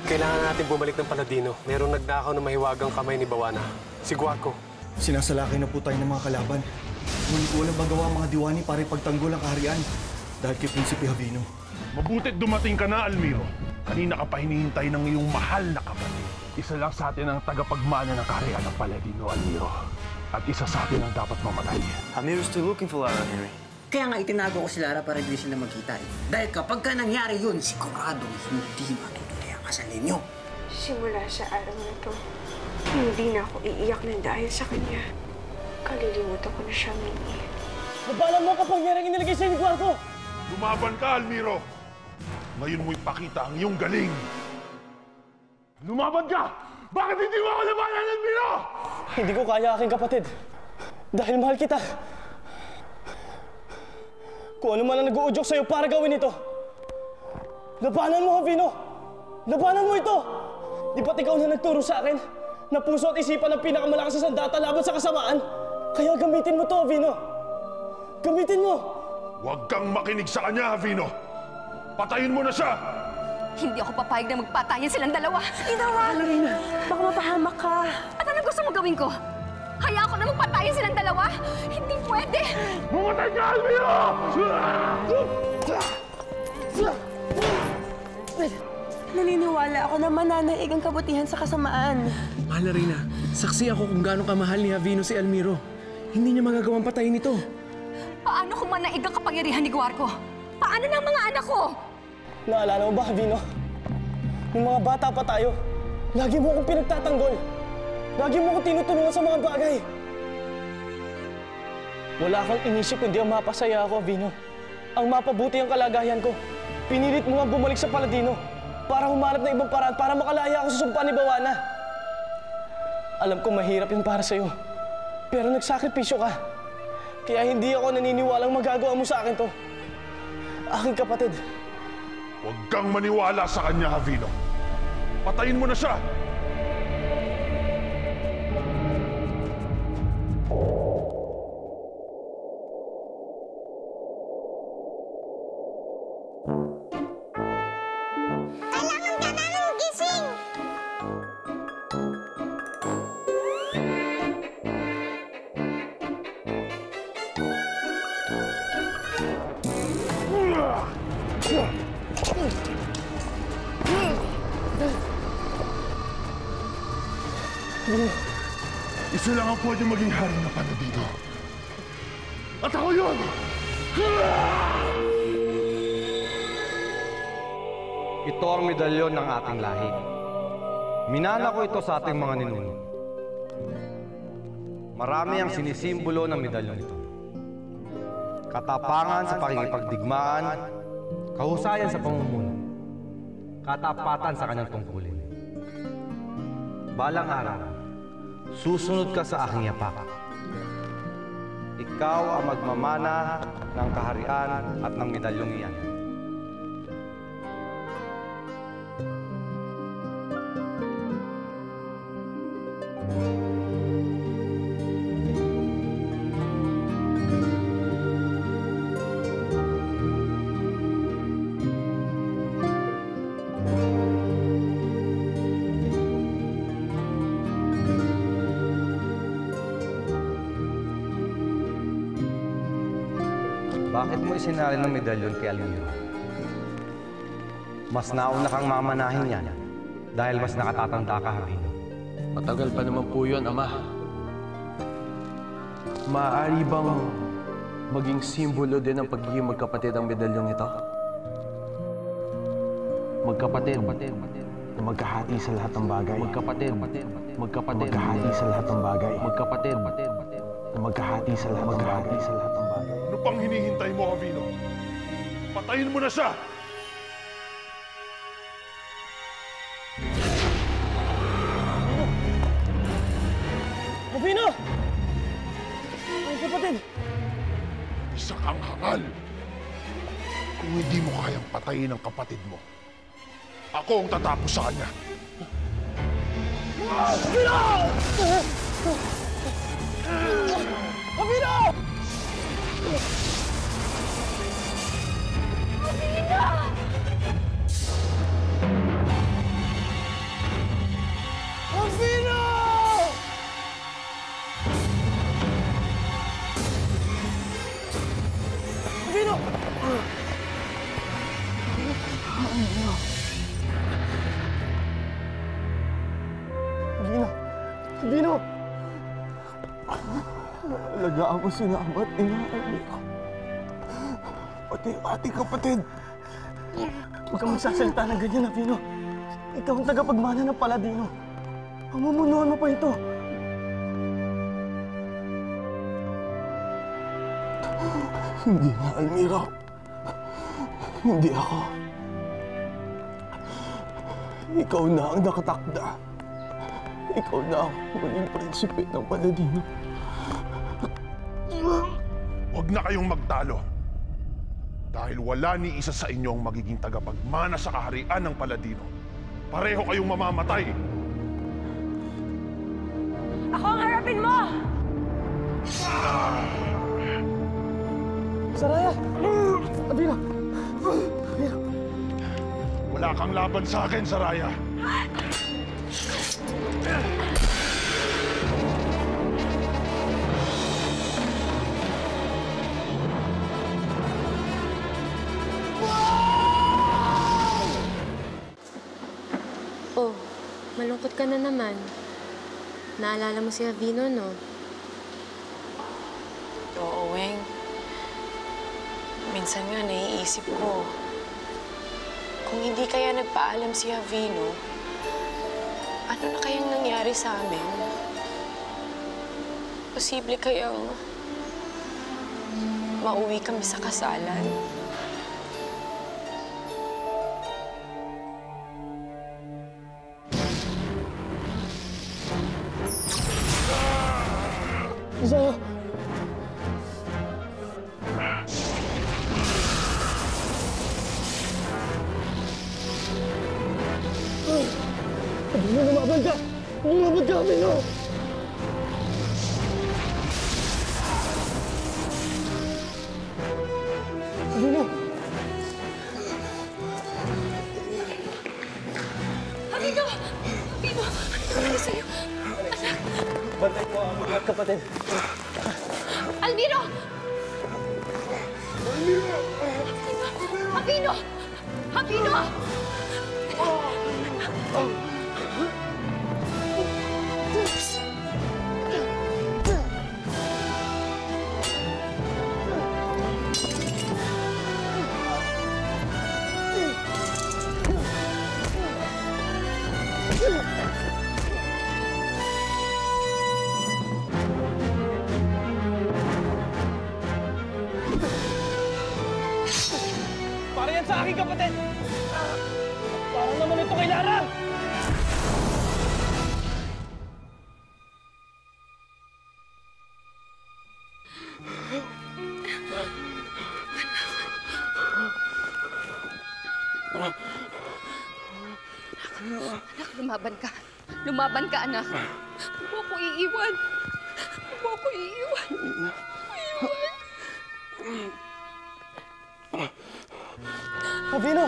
Kailangan natin bumalik ng Paladino. Merong nagnakaw ng mahiwagang kamay ni Bawana. Si Guarco. Sinasalakay na po tayo ng mga kalaban. Ngunit walang magawa ang mga diwani para ipagtanggol ang kaharian dahil kay Prinsipe Javino. Mabutit dumating ka na, Almiro. Kanina ka pa hinihintay ng iyong mahal na kapatid. Isa lang sa atin ang tagapagmana ng kaharian ng Paladino, Almiro. At isa sa atin ang dapat mamatay. Almiro's still looking for Lara, Henry. Kaya nga itinago ko si Lara para hindi sila magkita eh. Dahil kapag ka nangyari yun, sigurado hindi matutuloy ang kasal ninyo. Simula sa araw na to, hindi na ako iiyak ng dahil sa kanya. Kalilimutan ko na siya, Mimi. Nabala mo kapag niyarang inilagay sa'yo ni Guarco! Lumaban ka, Almiro! Ngayon mo ipakita ang iyong galing. Lumaban ka! Bakit hindi mo ako labanan, Almiro? Hindi ko kaya aking kapatid. Dahil mahal kita. Kung ano man ang nag-uudyok sa'yo para gawin ito. Labanan mo, Javino! Labanan mo ito! Di ba't ikaw na nagturo sa akin na puso at isipan ang pinakamalakas na sandata laban sa kasamaan? Kaya gamitin mo to, Javino! Gamitin mo! Huwag kang makinig sa kanya, Javino! Patayin mo na siya! Hindi ako papayag na magpatayan silang dalawa. Inawa! Marina, Baka mapahamak ka. At ano gusto mo gawin ko? Hayaan ko na magpatayan silang dalawa? Hindi pwede! Mamatay ka, Almiro! Naniniwala ako na mananaig ang kabutihan sa kasamaan. Mahal na Reyna, saksi ako kung gaano kamahal ni Javino si Almiro. Hindi niya magagawang patayin ito. Paano kung manaig ang kapangyarihan ni Guarco? Paano na ang mga anak ko? naalala mo ba, Javino? Nung mga bata pa tayo, lagi mo akong pinagtatanggol. Lagi mo akong tinutulungan sa mga bagay. Wala akong inisip kundi ang mapasaya ako, Javino. Ang mapabuti ang kalagayan ko. Pinilit mo nga bumalik sa Paladino para humanap ng ibang paraan para makalaya ako sa sumpa ni Bawana. Alam ko mahirap yun para sa'yo. Pero nagsakripisyo ka. Kaya hindi ako naniniwalang magagawa mo sa akin to. Aking kapatid. Huwag kang maniwala sa kanya, Javino. Patayin mo na siya! Isa lang ang pwede maging hari na Paladino. At ako yun! Ito ang medalyon ng ating lahi. Minana ko ito sa ating mga ninuno. Marami ang sinisimbolo ng medalyon ito. Katapangan sa pakikipagdigmaan, kahusayan sa pamumuno, katapatan sa kanyang tungkulin. Balang araw, susunod ka sa aking yapak. Ikaw ang magmamana ng kaharian at ng medalyong iyan. Bakit mo isinalin ng medalyon kay Almiro? Mas nauna kang mamanahin yan dahil mas nakatatanda ka, Javino. Matagal pa naman po yun, Ama. Maaari bang maging simbolo din ng pagiging magkapatid ang medalyong ito? Magkapatid na magkahati sa lahat ng bagay. Magkapatid magkahati sa lahat ng bagay. Magkapatid na magkahati sa lahat ng bagay. Ano pang hinihintay mo, Javino? Patayin mo na siya! Javino! Ay, kapatid! Isa kang hangal. Kung hindi mo kayang patayin ang kapatid mo, ako ang tatapos sa kanya. Javino! Javino! Vino! Alagaan mo si Mama at Ina, Almiro. Pati yung ating kapatid. Huwag kang magsasalita ng ganyan na, Vino. Ikaw ang tagapagmana ng Paladino. Pamumunuan mo pa ito. Hindi na, Almiro. Hindi ako. Ikaw na ang nakatakda. Ikaw na ang muling prinsipe ng Paladino. Huwag na kayong magtalo. Dahil wala ni isa sa inyo ang magiging tagapagmana sa kaharian ng Paladino. Pareho kayong mamamatay. Ako ang harapin mo! Saraya! Vino! Vino! Wala kang laban sa akin, Saraya. Oh, malungkot ka na naman. Naalala mo si Avino, no? Oo, Weng. Minsan nga naiisip ko, kung hindi kaya nagpaalam si Avino, ano na kayang nangyari sa amin? Posible kayang mauwi kami sa kasalan? Isaya! Vino, lumaban ka! Lumaban ka, Vino! Vino! Avino! Avino! Ano sa'yo? Bantay ko ang mga kapatid. Almiro! Avino! Avino! Para yan sa aking kapatid! Parang naman ito kay Lara! Anak, lumaban ka. Lumaban ka, anak. Huwag mo ako iiwan. Huwag mo ako iiwan. Avino!